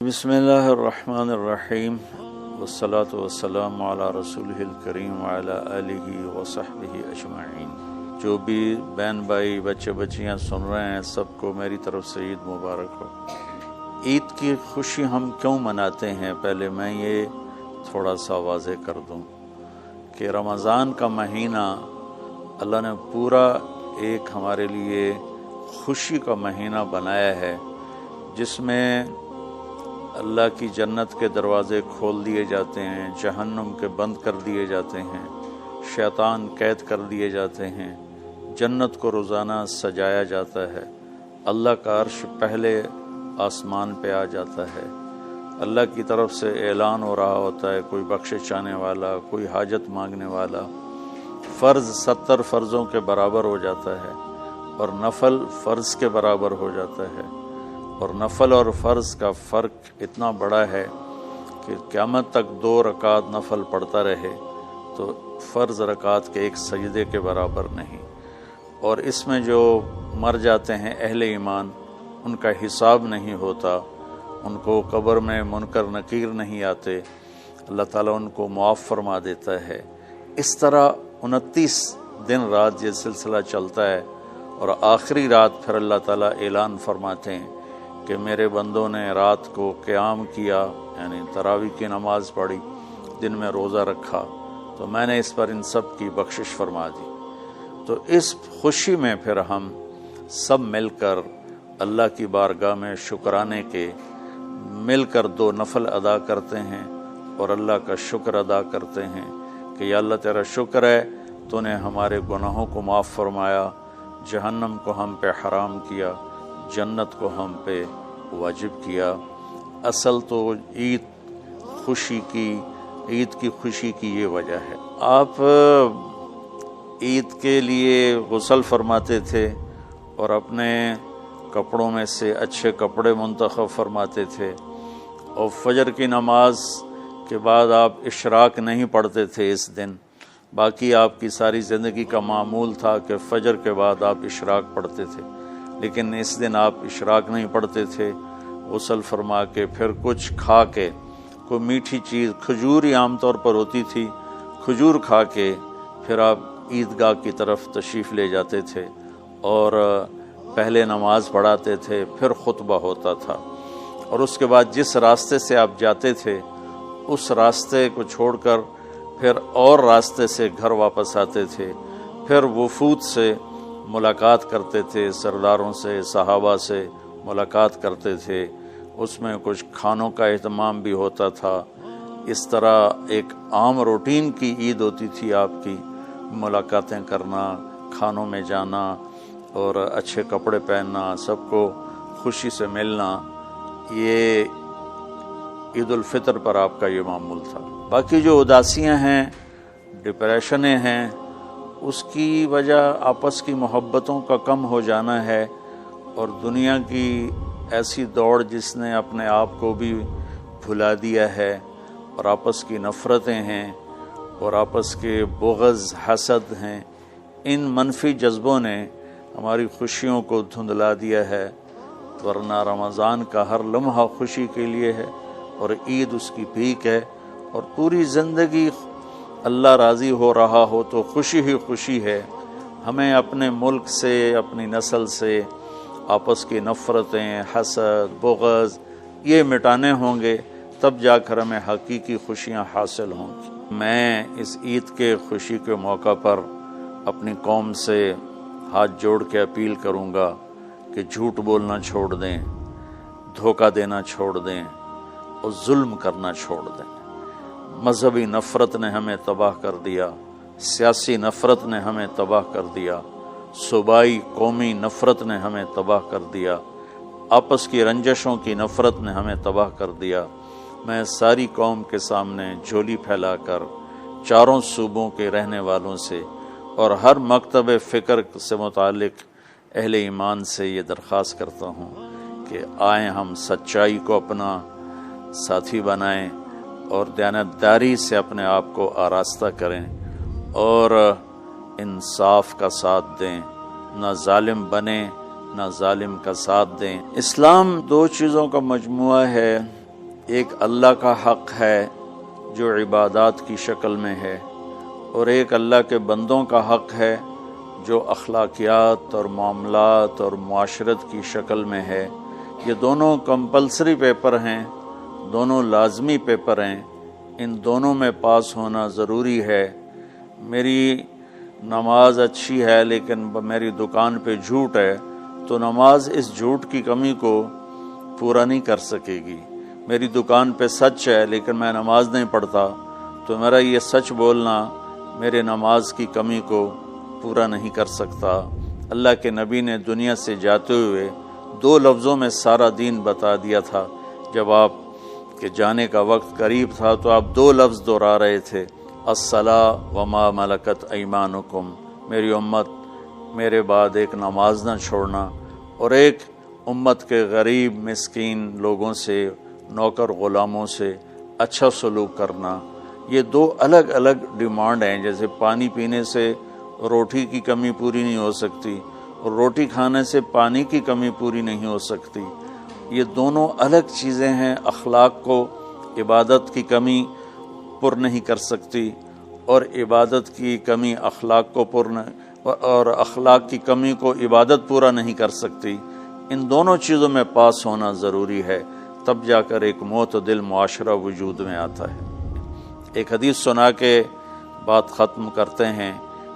بسم اللہ الرحمن الرحیم والصلاة والسلام علی رسولہ الکریم وعلی آلہ وصحبہ اجمعین۔ جو بھی بہن بھائی بچے بچیاں سن رہے ہیں سب کو میری طرف سے عید مبارک ہو۔ عید کی خوشی ہم کیوں مناتے ہیں، پہلے میں یہ تھوڑا سا واضح کر دوں کہ رمضان کا مہینہ اللہ نے پورا ایک ہمارے لیے خوشی کا مہینہ بنایا ہے، جس میں اللہ کی جنت کے دروازے کھول دیے جاتے ہیں، جہنم کے بند کر دیے جاتے ہیں، شیطان قید کر دیے جاتے ہیں، جنت کو روزانہ سجایا جاتا ہے، اللہ کا عرش پہلے آسمان پہ آ جاتا ہے، اللہ کی طرف سے اعلان ہو رہا ہوتا ہے، کوئی بخشش چاہنے والا، کوئی حاجت مانگنے والا، فرض 70 فرضوں کے برابر ہو جاتا ہے اور نفل فرض کے برابر ہو جاتا ہے، اور نفل اور فرض کا فرق اتنا بڑا ہے کہ قیامت تک 2 رکعت نفل پڑھتا رہے تو فرض رکعت کے ایک سجدے کے برابر نہیں، اور اس میں جو مر جاتے ہیں اہل ایمان ان کا حساب نہیں ہوتا، ان کو قبر میں منکر نکیر نہیں آتے، اللہ تعالیٰ ان کو معاف فرما دیتا ہے۔ اس طرح 29 دن رات یہ سلسلہ چلتا ہے، اور آخری رات پھر اللہ تعالیٰ اعلان فرماتے ہیں کہ میرے بندوں نے رات کو قیام کیا، یعنی تراویح کی نماز پڑھی، دن میں روزہ رکھا، تو میں نے اس پر ان سب کی بخشش فرما دی۔ تو اس خوشی میں پھر ہم سب مل کر اللہ کی بارگاہ میں شکرانے کے مل کر 2 نفل ادا کرتے ہیں اور اللہ کا شکر ادا کرتے ہیں کہ یا اللہ تیرا شکر ہے تو نے ہمارے گناہوں کو معاف فرمایا، جہنم کو ہم پہ حرام کیا، جنت کو ہم پہ واجب کیا۔ اصل تو عید کی خوشی کی یہ وجہ ہے۔ آپ عید کے لیے غسل فرماتے تھے اور اپنے کپڑوں میں سے اچھے کپڑے منتخب فرماتے تھے، اور فجر کی نماز کے بعد آپ اشراق نہیں پڑھتے تھے اس دن، باقی آپ کی ساری زندگی کا معمول تھا کہ فجر کے بعد آپ اشراق پڑھتے تھے، لیکن اس دن آپ اشراق نہیں پڑھتے تھے، غسل فرما کے پھر کچھ کھا کے، کوئی میٹھی چیز، کھجور ہی عام طور پر ہوتی تھی، کھجور کھا کے پھر آپ عیدگاہ کی طرف تشریف لے جاتے تھے اور پہلے نماز پڑھاتے تھے، پھر خطبہ ہوتا تھا، اور اس کے بعد جس راستے سے آپ جاتے تھے اس راستے کو چھوڑ کر پھر اور راستے سے گھر واپس آتے تھے، پھر وفود سے ملاقات کرتے تھے، سرداروں سے، صحابہ سے ملاقات کرتے تھے، اس میں کچھ کھانوں کا اہتمام بھی ہوتا تھا۔ اس طرح ایک عام روٹین کی عید ہوتی تھی آپ کی، ملاقاتیں کرنا، کھانوں میں جانا اور اچھے کپڑے پہننا، سب کو خوشی سے ملنا، یہ عید الفطر پر آپ کا یہ معمول تھا۔ باقی جو اداسیاں ہیں، ڈپریشنیں ہیں، اس کی وجہ آپس کی محبتوں کا کم ہو جانا ہے، اور دنیا کی ایسی دوڑ جس نے اپنے آپ کو بھی بھلا دیا ہے، اور آپس کی نفرتیں ہیں اور آپس کے بغض، حسد ہیں، ان منفی جذبوں نے ہماری خوشیوں کو دھندلا دیا ہے، ورنہ رمضان کا ہر لمحہ خوشی کے لیے ہے، اور عید اس کی پیک ہے، اور پوری زندگی اللہ راضی ہو رہا ہو تو خوشی ہی خوشی ہے۔ ہمیں اپنے ملک سے، اپنی نسل سے آپس کی نفرتیں، حسد، بغض یہ مٹانے ہوں گے، تب جا کر ہمیں حقیقی خوشیاں حاصل ہوں گی۔ میں اس عید کے خوشی کے موقع پر اپنی قوم سے ہاتھ جوڑ کے اپیل کروں گا کہ جھوٹ بولنا چھوڑ دیں، دھوکہ دینا چھوڑ دیں اور ظلم کرنا چھوڑ دیں۔ مذہبی نفرت نے ہمیں تباہ کر دیا، سیاسی نفرت نے ہمیں تباہ کر دیا، صوبائی قومی نفرت نے ہمیں تباہ کر دیا، آپس کی رنجشوں کی نفرت نے ہمیں تباہ کر دیا۔ میں ساری قوم کے سامنے جھولی پھیلا کر چاروں صوبوں کے رہنے والوں سے اور ہر مکتب فکر سے متعلق اہل ایمان سے یہ درخواست کرتا ہوں کہ آئیں ہم سچائی کو اپنا ساتھی بنائیں اور دیانتداری سے اپنے آپ کو آراستہ کریں اور انصاف کا ساتھ دیں، نہ ظالم بنیں نہ ظالم کا ساتھ دیں۔ اسلام 2 چیزوں کا مجموعہ ہے، ایک اللہ کا حق ہے جو عبادات کی شکل میں ہے، اور ایک اللہ کے بندوں کا حق ہے جو اخلاقیات اور معاملات اور معاشرت کی شکل میں ہے۔ یہ دونوں کمپلسری پیپر ہیں، دونوں لازمی پیپر ہیں، ان دونوں میں پاس ہونا ضروری ہے۔ میری نماز اچھی ہے لیکن میری دکان پہ جھوٹ ہے تو نماز اس جھوٹ کی کمی کو پورا نہیں کر سکے گی۔ میری دکان پہ سچ ہے لیکن میں نماز نہیں پڑھتا تو میرا یہ سچ بولنا میرے نماز کی کمی کو پورا نہیں کر سکتا۔ اللہ کے نبی نے دنیا سے جاتے ہوئے 2 لفظوں میں سارا دین بتا دیا تھا۔ جب آپ کے جانے کا وقت قریب تھا تو آپ 2 لفظ دہرا رہے تھے، الصلاۃ وما ملکت ایمانکم، میری امت میرے بعد ایک نماز نہ چھوڑنا، اور ایک امت کے غریب مسکین لوگوں سے، نوکر غلاموں سے اچھا سلوک کرنا۔ یہ 2 الگ الگ ڈیمانڈ ہیں۔ جیسے پانی پینے سے روٹی کی کمی پوری نہیں ہو سکتی اور روٹی کھانے سے پانی کی کمی پوری نہیں ہو سکتی، یہ دونوں الگ چیزیں ہیں۔ اخلاق کو عبادت کی کمی پر نہیں کر سکتی، اور عبادت کی کمی اخلاق کو اور اخلاق کی کمی کو عبادت پورا نہیں کر سکتی۔ ان دونوں چیزوں میں پاس ہونا ضروری ہے، تب جا کر ایک معتدل معاشرہ وجود میں آتا ہے۔ ایک حدیث سنا کے بات ختم کرتے ہیں۔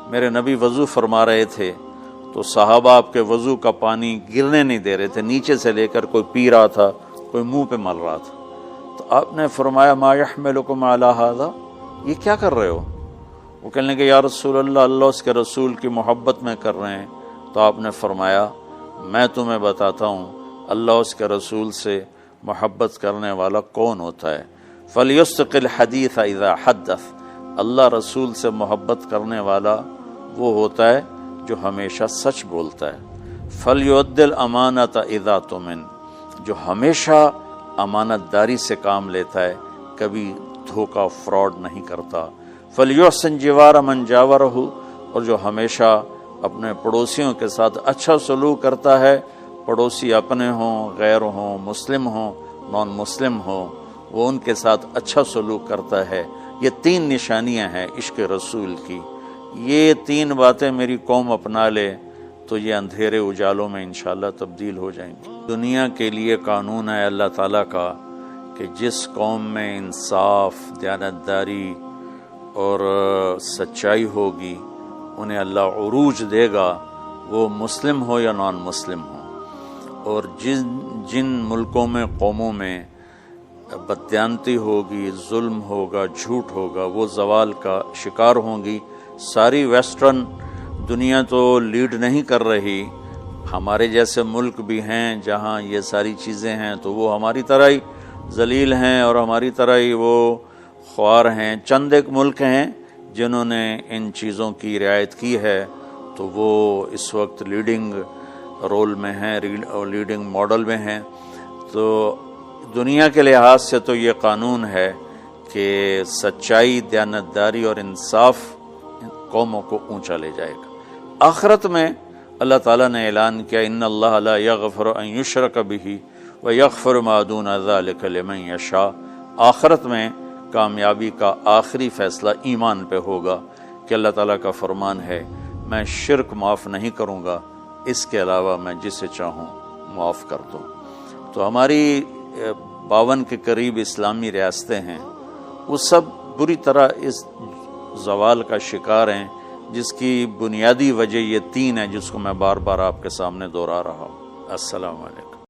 میرے نبی وضو فرما رہے تھے تو صحابہ آپ کے وضو کا پانی گرنے نہیں دے رہے تھے، نیچے سے لے کر کوئی پی رہا تھا، کوئی منہ پہ مل رہا تھا۔ تو آپ نے فرمایا ما یحملکم علی ھذا، یہ کیا کر رہے ہو؟ وہ کہنے لگے یا رسول اللہ، اللہ اس کے رسول کی محبت میں کر رہے ہیں۔ تو آپ نے فرمایا میں تمہیں بتاتا ہوں اللہ اس کے رسول سے محبت کرنے والا کون ہوتا ہے۔ فلیصدق الحدیث اذا حدث، اللہ رسول سے محبت کرنے والا وہ ہوتا ہے جو ہمیشہ سچ بولتا ہے۔ فلیؤد الامانۃ اذا تؤمن، جو ہمیشہ امانت داری سے کام لیتا ہے، کبھی دھوکہ فراڈ نہیں کرتا۔ فلیحسن جوار من جاورہ، اور جو ہمیشہ اپنے پڑوسیوں کے ساتھ اچھا سلوک کرتا ہے، پڑوسی اپنے ہوں، غیر ہوں، مسلم ہوں، نان مسلم ہوں، وہ ان کے ساتھ اچھا سلوک کرتا ہے۔ یہ 3 نشانیاں ہیں عشق رسول کی۔ یہ 3 باتیں میری قوم اپنا لے تو یہ اندھیرے اجالوں میں انشاءاللہ تبدیل ہو جائیں گی۔ دنیا کے لیے قانون ہے اللہ تعالیٰ کا کہ جس قوم میں انصاف، دیانتداری اور سچائی ہوگی انہیں اللہ عروج دے گا، وہ مسلم ہو یا نان مسلم ہو۔ اور جن ملکوں میں، قوموں میں بددیانتی ہوگی، ظلم ہوگا، جھوٹ ہوگا، وہ زوال کا شکار ہوں گی۔ ساری ویسٹرن دنیا تو لیڈ نہیں کر رہی، ہمارے جیسے ملک بھی ہیں جہاں یہ ساری چیزیں ہیں تو وہ ہماری طرح ہی ذلیل ہیں اور ہماری طرح ہی وہ خوار ہیں۔ چند ایک ملک ہیں جنہوں نے ان چیزوں کی رعایت کی ہے تو وہ اس وقت لیڈنگ رول میں ہیں، لیڈنگ ماڈل میں ہیں۔ تو دنیا کے لحاظ سے تو یہ قانون ہے کہ سچائی، دیانتداری اور انصاف قوموں کو اونچا لے جائے گا۔ آخرت میں اللہ تعالیٰ نے اعلان کیا ان اللہ لا یغفر ان یشرک بہ ویغفر ما دون ذلک لمن یشاء۔ آخرت میں کامیابی کا آخری فیصلہ ایمان پہ ہوگا کہ اللہ تعالیٰ کا فرمان ہے میں شرک معاف نہیں کروں گا، اس کے علاوہ میں جسے چاہوں معاف کر دوں۔ تو ہماری 52 کے قریب اسلامی ریاستیں ہیں، وہ سب بری طرح اس زوال کا شکار ہیں، جس کی بنیادی وجہ یہ 3 ہے جس کو میں بار بار آپ کے سامنے دہرا رہا ہوں۔ السلام علیکم۔